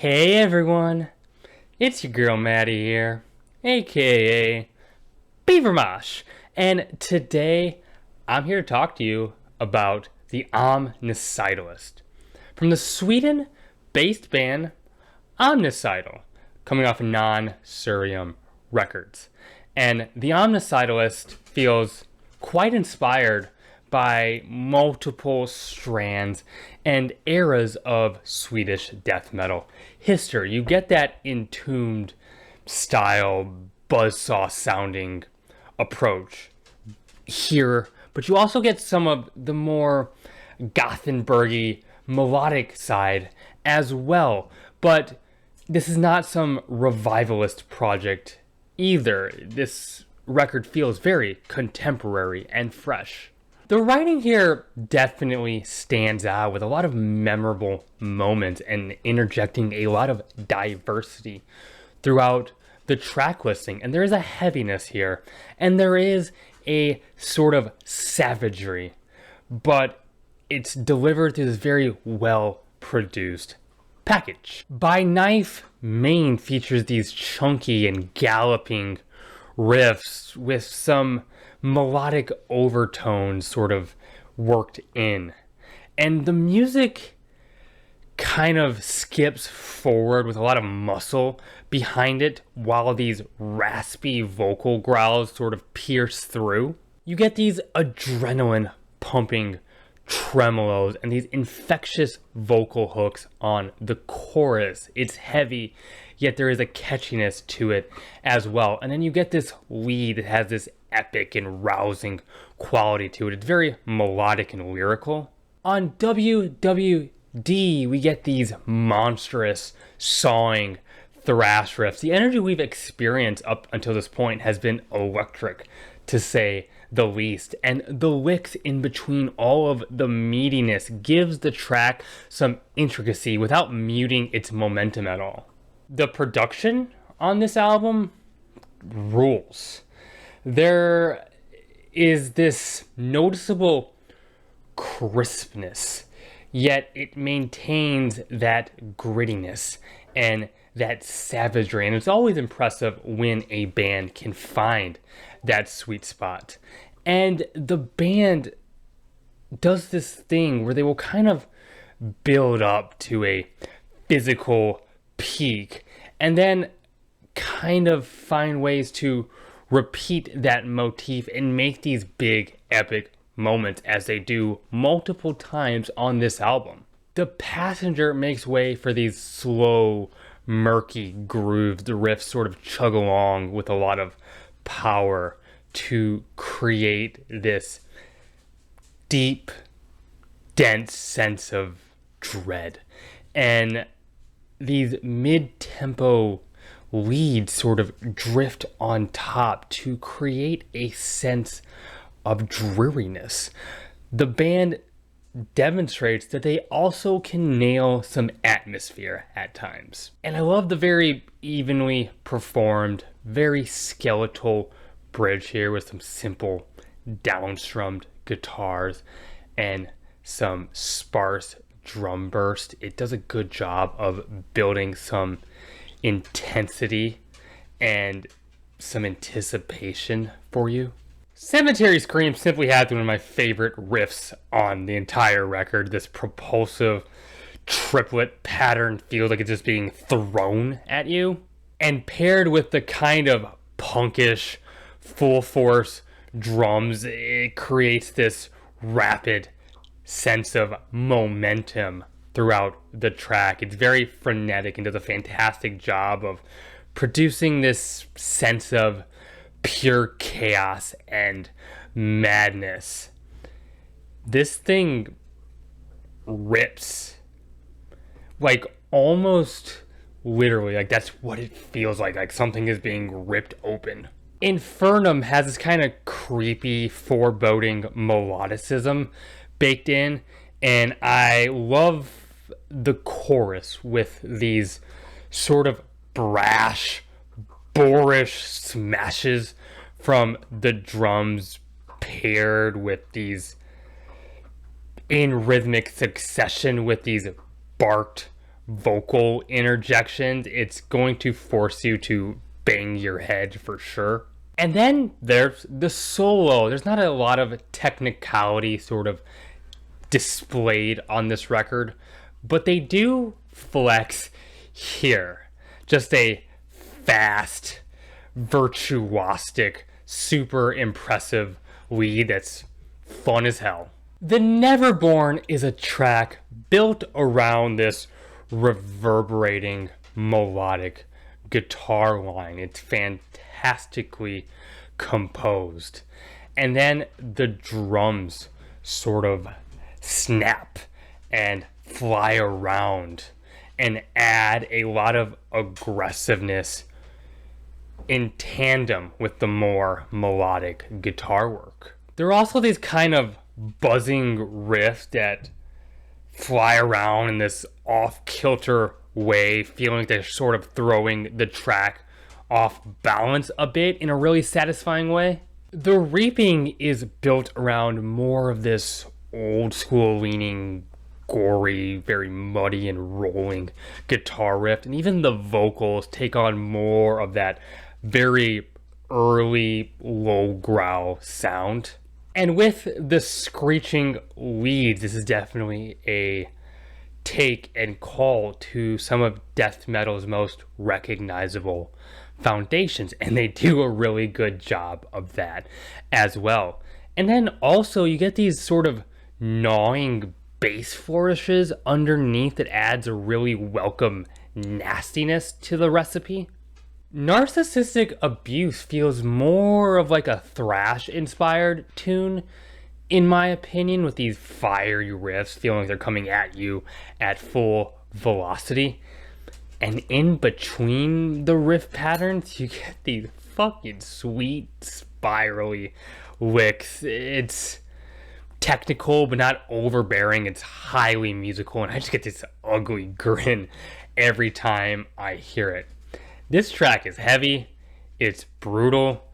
Hey everyone, it's your girl Maddie here, aka Beavermosh, and today I'm here to talk to you about the Omnicidalist from the Sweden-based band Omnicidal, coming off Non-Surium Records. And the Omnicidalist feels quite inspired by multiple strands and eras of Swedish death metal history. You get that entombed style, buzzsaw sounding approach here, but you also get some of the more Gothenburgy melodic side as well. But this is not some revivalist project either. This record feels very contemporary and fresh. The writing here definitely stands out with a lot of memorable moments and interjecting a lot of diversity throughout the track listing. And there is a heaviness here, and there is a sort of savagery, but it's delivered through this very well produced package. By Knife Main features these chunky and galloping riffs with some melodic overtones sort of worked in. And the music kind of skips forward with a lot of muscle behind it while these raspy vocal growls sort of pierce through. You get these adrenaline pumping tremolos and these infectious vocal hooks on the chorus. It's heavy, yet there is a catchiness to it as well. And then you get this lead that has this epic and rousing quality to it. It's very melodic and lyrical. On WWD, we get these monstrous sawing thrash riffs. The energy we've experienced up until this point has been electric, to say the least, and the licks in between all of the meatiness gives the track some intricacy without muting its momentum at all. The production on this album rules. There is this noticeable crispness, yet it maintains that grittiness and that savagery. And it's always impressive when a band can find that sweet spot. And the band does this thing where they will kind of build up to a physical peak and then kind of find ways to repeat that motif and make these big epic moments, as they do multiple times on this album. The Passenger makes way for these slow, murky grooves. The riffs sort of chug along with a lot of power to create this deep, dense sense of dread. And these mid-tempo leads sort of drift on top to create a sense of dreariness. The band demonstrates that they also can nail some atmosphere at times. And I love the very evenly performed, very skeletal bridge here with some simple downstrummed guitars and some sparse drum burst. It does a good job of building some intensity and some anticipation for you. Cemetery Scream simply has one of my favorite riffs on the entire record. This propulsive triplet pattern feels like it's just being thrown at you. And paired with the kind of punkish, full force drums, it creates this rapid sense of momentum throughout the track. It's very frenetic and does a fantastic job of producing this sense of pure chaos and madness. This thing rips, like almost literally, like that's what it feels like something is being ripped open. Infernum has this kind of creepy, foreboding melodicism baked in, and I love the chorus with these sort of brash, boorish smashes from the drums paired with these in rhythmic succession with these barked vocal interjections, it's going to force you to bang your head for sure. And then there's the solo. There's not a lot of technicality sort of displayed on this record, but they do flex here. Just a fast, virtuosic, super impressive lead that's fun as hell. The Neverborn is a track built around this reverberating melodic guitar line. It's fantastically composed. And then the drums sort of snap and fly around and add a lot of aggressiveness in tandem with the more melodic guitar work. There are also these kind of buzzing riffs that fly around in this off-kilter way, feeling like they're sort of throwing the track off balance a bit in a really satisfying way. The Reaping is built around more of this old school leaning, gory, very muddy and rolling guitar riff, and even the vocals take on more of that very early low growl sound. And with the screeching leads, this is definitely a take and call to some of death metal's most recognizable foundations, and they do a really good job of that as well. And then also you get these sort of gnawing bass flourishes underneath that adds a really welcome nastiness to the recipe. Narcissistic Abuse feels more of like a thrash inspired tune, in my opinion, with these fiery riffs feeling like they're coming at you at full velocity. And in between the riff patterns, you get these fucking sweet, spirally licks. It's technical, but not overbearing. It's highly musical, and I just get this ugly grin every time I hear it. This track is heavy, it's brutal,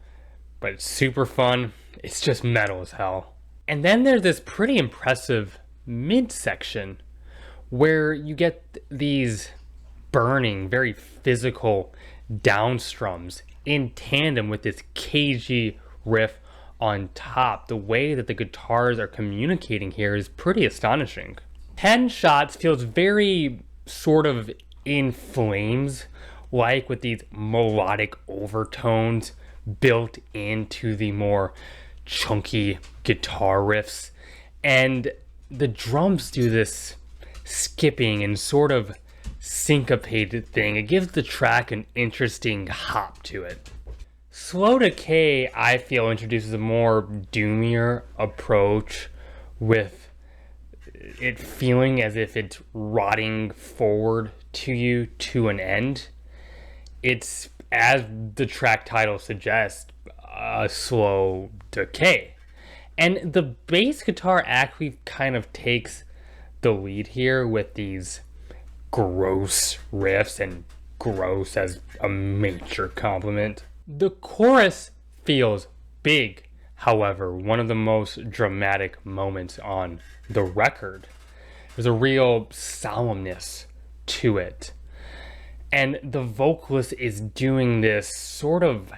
but it's super fun. It's just metal as hell. And then there's this pretty impressive midsection where you get these burning, very physical downstrums in tandem with this cagey riff on top. The way that the guitars are communicating here is pretty astonishing. 10 Shots feels very sort of in flames, like with these melodic overtones built into the more chunky guitar riffs. And the drums do this skipping and sort of syncopated thing. It gives the track an interesting hop to it. Slow Decay, I feel, introduces a more doomier approach, with it feeling as if it's rotting forward to you to an end. It's, as the track title suggests, a slow decay. And the bass guitar actually kind of takes the lead here with these gross riffs, and gross as a major compliment. The chorus feels big, however, one of the most dramatic moments on the record. There's a real solemnness to it. And the vocalist is doing this sort of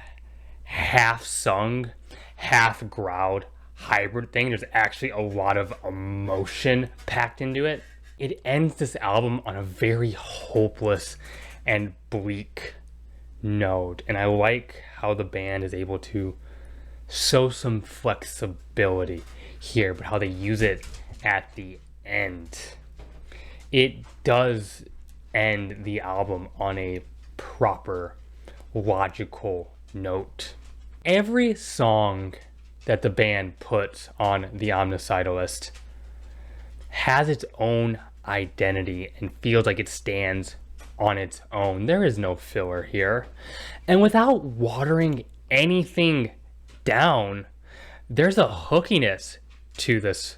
half-sung, half-growled hybrid thing. There's actually a lot of emotion packed into it. It ends this album on a very hopeless and bleak note. And I like how the band is able to show some flexibility here, but how they use it at the end. It does end the album on a proper, logical note. Every song that the band puts on the Omnicidalist has its own identity and feels like it stands on its own. There is no filler here. And without watering anything down, there's a hookiness to this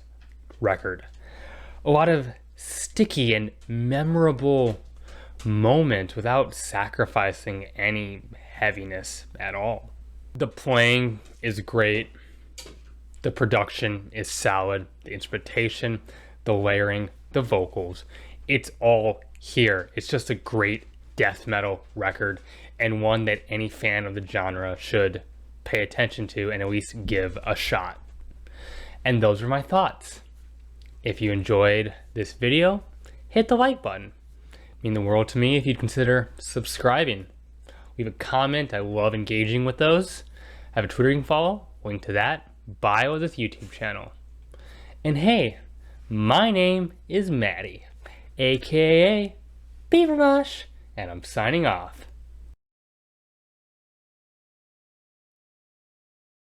record. A lot of sticky and memorable moment without sacrificing any heaviness at all. The playing is great. The production is solid. The instrumentation, the layering, the vocals, it's all here. It's just a great death metal record, and one that any fan of the genre should pay attention to and at least give a shot. And those are my thoughts. If you enjoyed this video, hit the like button. It'd mean the world to me if you'd consider subscribing. Leave a comment. I love engaging with those. I have a Twitter you can follow, link to that, bio of this YouTube channel. And hey, my name is Maddie, aka Beaver Mush, and I'm signing off.